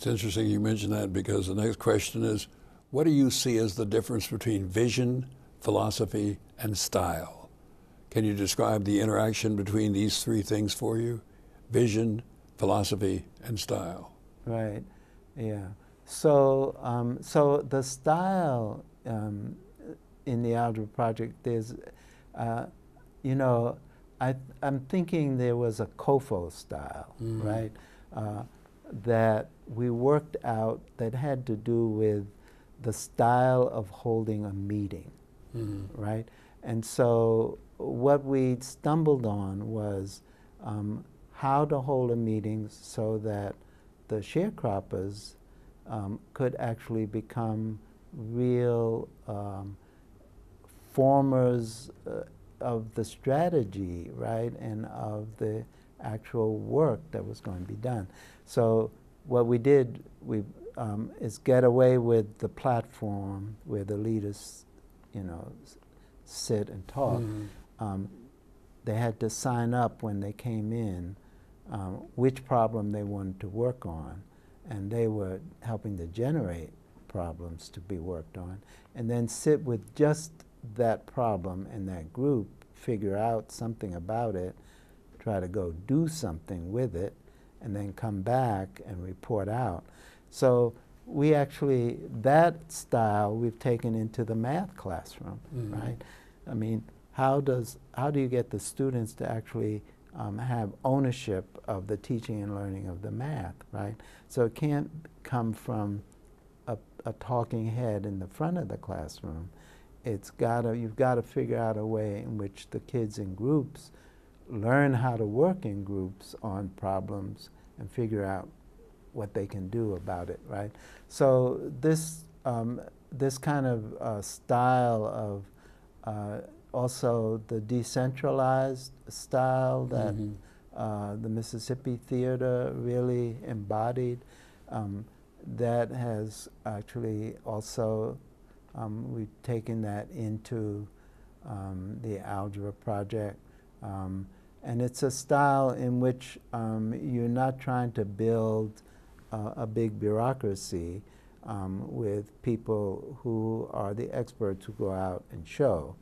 It's interesting you mention that because the next question is, what do you see as the difference between vision, philosophy, and style? Can you describe the interaction between these three things for you? Vision, philosophy, and style. Right, yeah. So, so the style in the Algebra project, there's, you know, I'm thinking there was a COFO style, right, that we worked out that had to do with the style of holding a meeting, right? And so what we stumbled on was how to hold a meeting so that the sharecroppers could actually become real formers of the strategy, right, and of the actual work that was going to be done. So what we did is get away with the platform where the leaders, you know, sit and talk. They had to sign up when they came in which problem they wanted to work on, and they were helping to generate problems to be worked on, and then sit with just that problem in that group, figure out something about it, try to go do something with it, and then come back and report out. So we actually, that style we've taken into the math classroom, right? I mean, how do you get the students to actually have ownership of the teaching and learning of the math, right? So it can't come from a talking head in the front of the classroom. You've got to figure out a way in which the kids in groups learn how to work in groups on problems and figure out what they can do about it, right? So this this kind of style of also the decentralized style that the Mississippi Theater really embodied, that has actually also, we've taken that into the Algebra project. And it's a style in which you're not trying to build a big bureaucracy with people who are the experts who go out and show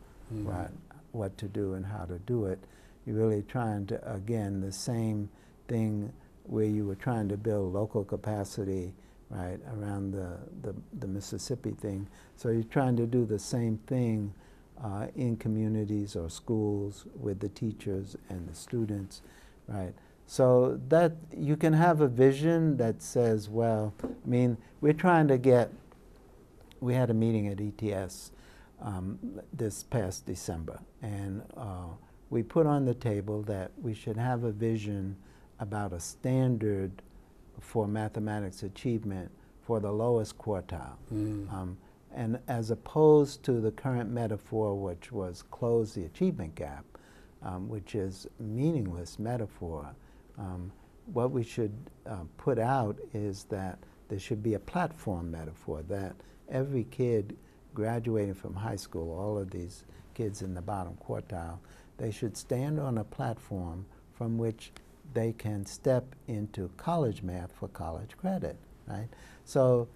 what to do and how to do it. You're really trying to, again, the same thing where you were trying to build local capacity, right, around the Mississippi thing. So you're trying to do the same thing in communities or schools with the teachers and the students, right? So that you can have a vision that says, well, I mean, we're trying to get, we had a meeting at ETS this past December, and we put on the table that we should have a vision about a standard for mathematics achievement for the lowest quartile. And as opposed to the current metaphor, which was close the achievement gap, which is meaningless metaphor, what we should put out is that there should be a platform metaphor, that every kid graduating from high school, all of these kids in the bottom quartile, they should stand on a platform from which they can step into college math for college credit, right? So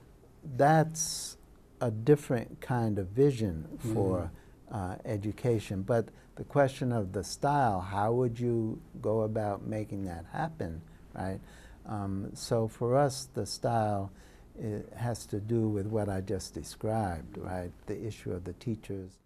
that's a different kind of vision for education. But the question of the style, how would you go about making that happen, right? So for us, the style has to do with what I just described, right? The issue of the teachers